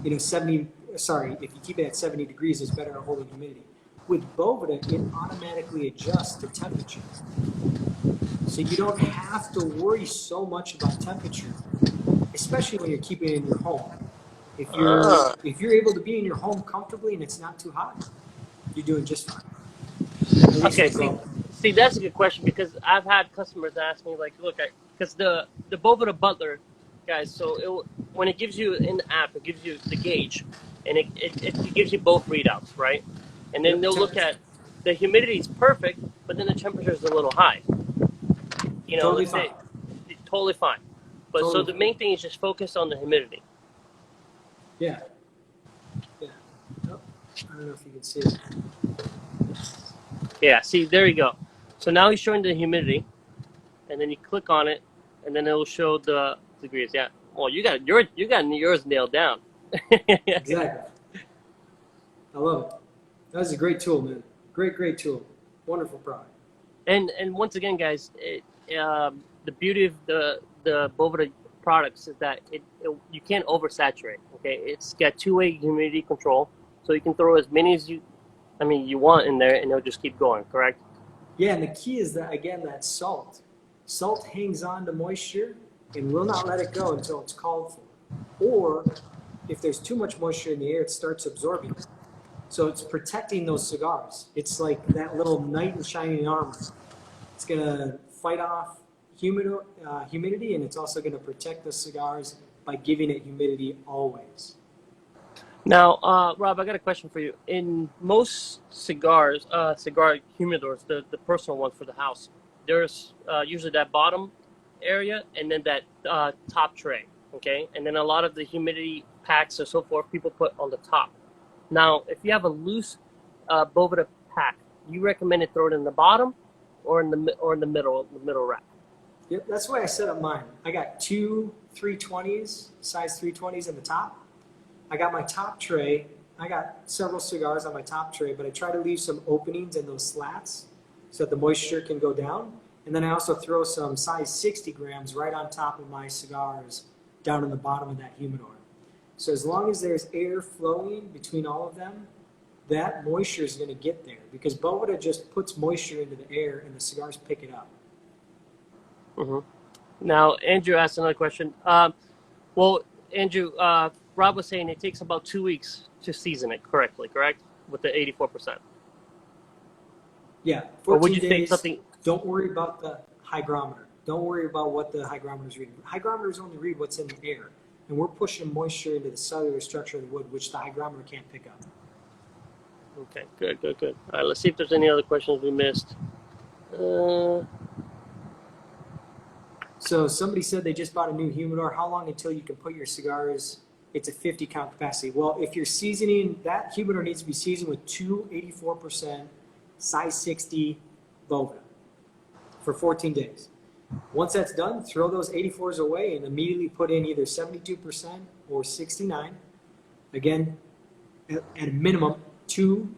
B: You know, if you keep it at 70 degrees, it's better at holding humidity. With Boveda, it automatically adjusts to temperature. So you don't have to worry so much about temperature, especially when you're keeping it in your home. If you're able to be in your home comfortably and it's not too hot, you're doing just fine. At least
A: Okay,
B: with Boveda.
A: see, that's a good question because I've had customers ask me like, look, because the Boveda Butler, guys, so when it gives you in the app, it gives you the gauge, and it gives you both readouts, right? And then
B: Yep,
A: they'll look at the humidity is perfect, but then the temperature is a little high. You know,
B: totally
A: let's
B: fine.
A: say totally fine, but so
B: Totally
A: the
B: fine.
A: main thing is just focus on the humidity.
B: Yeah. Yeah. Oh, I don't know if you can see it.
A: Yeah, see, there you go. So now he's showing the humidity, and then you click on it, and then it will show the degrees. Yeah. Well, you got yours nailed down.
B: Exactly. I love it. That was a great tool, man. Great tool. Wonderful product.
A: And once again, guys, the beauty of the Boveda products is that you can't oversaturate. Okay, it's got two-way humidity control, so you can throw as many as you want in there, and it'll just keep going. Correct?
B: Yeah, and the key is that, again, that salt. Salt hangs on to moisture and will not let it go until it's called for. Or if there's too much moisture in the air, it starts absorbing it. So it's protecting those cigars. It's like that little knight in shining armor. It's going to fight off humidity, and it's also going to protect the cigars by giving it humidity always.
A: Now, Rob, I got a question for you. In most cigars, cigar humidors, the personal ones for the house, there's usually that bottom area and then that top tray, okay? And then a lot of the humidity packs or so forth, people put on the top. Now, if you have a loose Boveda pack, you recommend it throw it in the bottom or in the middle rack.
B: Yep, that's the way I set up mine. I got two 320s, size 320s in the top. I got my top tray. I got several cigars on my top tray, but I try to leave some openings in those slats so that the moisture can go down. And then I also throw some size 60 grams right on top of my cigars down in the bottom of that humidor. So as long as there's air flowing between all of them, that moisture is going to get there because Boveda just puts moisture into the air and the cigars pick it up.
A: Mm-hmm. Now, Andrew asked another question. Well, Andrew, Rob was saying it takes about 2 weeks to season it correctly, correct? With the 84%.
B: Yeah,
A: Or would
B: 14
A: you say
B: days.
A: something?
B: Don't worry about the hygrometer. Don't worry about what the hygrometer is reading. Hygrometers only read what's in the air, and we're pushing moisture into the cellular structure of the wood, which the hygrometer can't pick up.
A: Okay, good. All right, let's see if there's any other questions we missed.
B: So somebody said they just bought a new humidor. How long until you can put your cigars? It's a 50 count capacity. Well, if you're seasoning, that humidor needs to be seasoned with two 84% size 60 Boveda for 14 days. Once that's done, throw those 84s away and immediately put in either 72% or 69. Again, at a minimum, two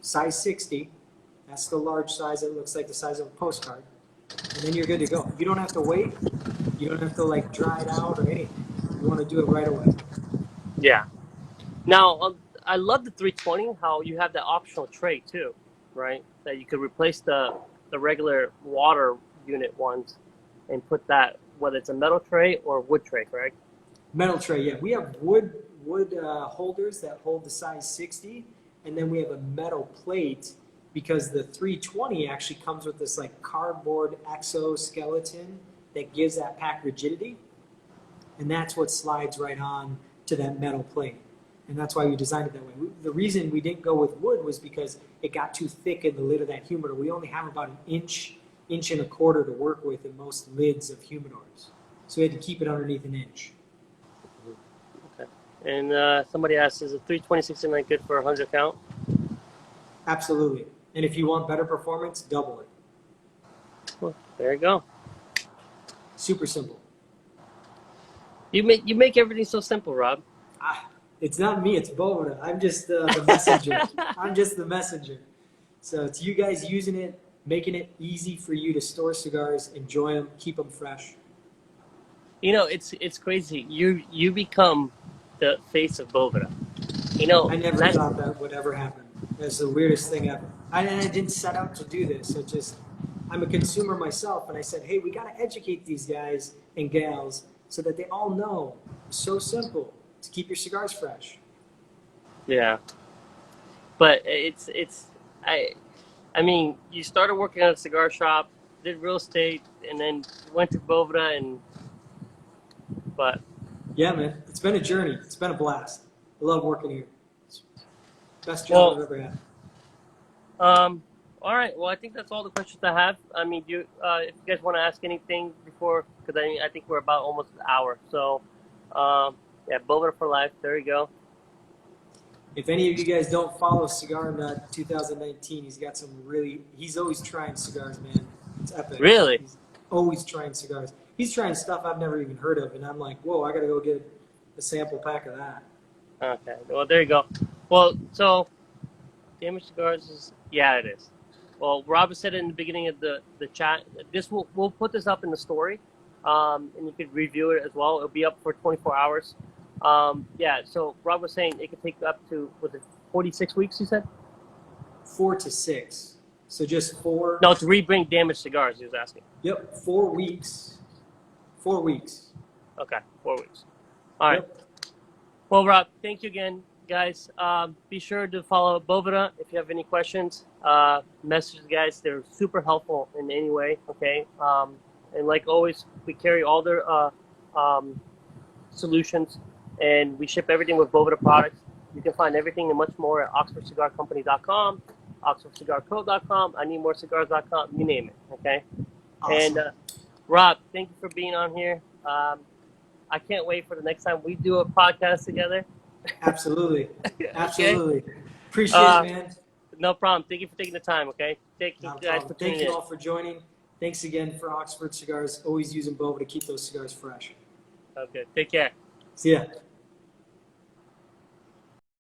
B: size 60. That's the large size that looks like the size of a postcard. And then you're good to go. You don't have to wait. You don't have to like dry it out or anything. You want to do it right away.
A: Yeah. Now, I love the 320. How you have that optional tray too, right? That you could replace the regular water unit ones and put that, whether it's a metal tray or wood tray, correct?
B: Metal tray, yeah. We have wood holders that hold the size 60, and then we have a metal plate because the 320 actually comes with this like cardboard exoskeleton that gives that pack rigidity, and that's what slides right on to that metal plate. and that's why we designed it that way. The reason we didn't go with wood was because it got too thick in the lid of that humidor. We only have about an inch and a quarter to work with in most lids of humidors, so we had to keep it underneath an inch.
A: Okay. And somebody asked, is a 320-69 good for a 100 count?
B: Absolutely. And if you want better performance, double it.
A: Well, there you go.
B: Super simple.
A: You make everything so simple, Rob.
B: It's not me, it's Boveda. I'm just the messenger. I'm just the messenger. So it's you guys using it, making it easy for you to store cigars, enjoy them, keep them fresh.
A: You know, it's crazy. You become the face of Boveda. You know,
B: I never thought that would ever happen. That's the weirdest thing ever. I didn't set out to do this. I'm a consumer myself, and I said, hey, we got to educate these guys and gals so that they all know it's so simple to keep your cigars fresh.
A: Yeah, but I mean, you started working at a cigar shop, did real estate, and then went to Boveda, but
B: yeah, man, it's been a journey. It's been a blast. I love working here. It's best job I've ever had.
A: All right. Well, I think that's all the questions I have. I mean, if you guys want to ask anything before, because I think we're about almost an hour. So, yeah, Boveda for life. There you go.
B: If any of you guys don't follow Cigar Nut 2019, he's always trying cigars, man. It's epic.
A: Really?
B: He's always trying cigars. He's trying stuff I've never even heard of, and I'm like, whoa, I got to go get a sample pack of that.
A: Okay. Well, there you go. Well, so damaged cigars is, yeah, it is. Well, Rob said it in the beginning of the chat. We'll put this up in the story, and you can review it as well. It'll be up for 24 hours. Yeah, so Rob was saying it could take up to, was it 46 weeks, you said?
B: 4 to 6. So just 4.
A: No, to rebring damaged cigars, he was asking.
B: Yep, 4 weeks. 4 weeks.
A: Okay, 4 weeks. All right.
B: Yep.
A: Well, Rob, thank you again, guys. Be sure to follow Boveda if you have any questions. Message the guys. They're super helpful in any way, okay? And like always, we carry all their solutions, and we ship everything with Boveda products. You can find everything and much more at oxfordcigarcompany.com, oxfordcigarco.com, ineedmorecigars.com, you name it, okay?
B: Awesome.
A: And Rob, thank you for being on here. I can't wait for the next time we do a podcast together.
B: Absolutely.
A: Okay?
B: Absolutely. Appreciate it, man.
A: No problem. Thank you for taking the time, okay? Thank you guys for tuning in.
B: Thank you all for joining. Thanks again for Oxford Cigars. Always using Boveda to keep those cigars fresh.
A: Okay, take care.
B: See ya.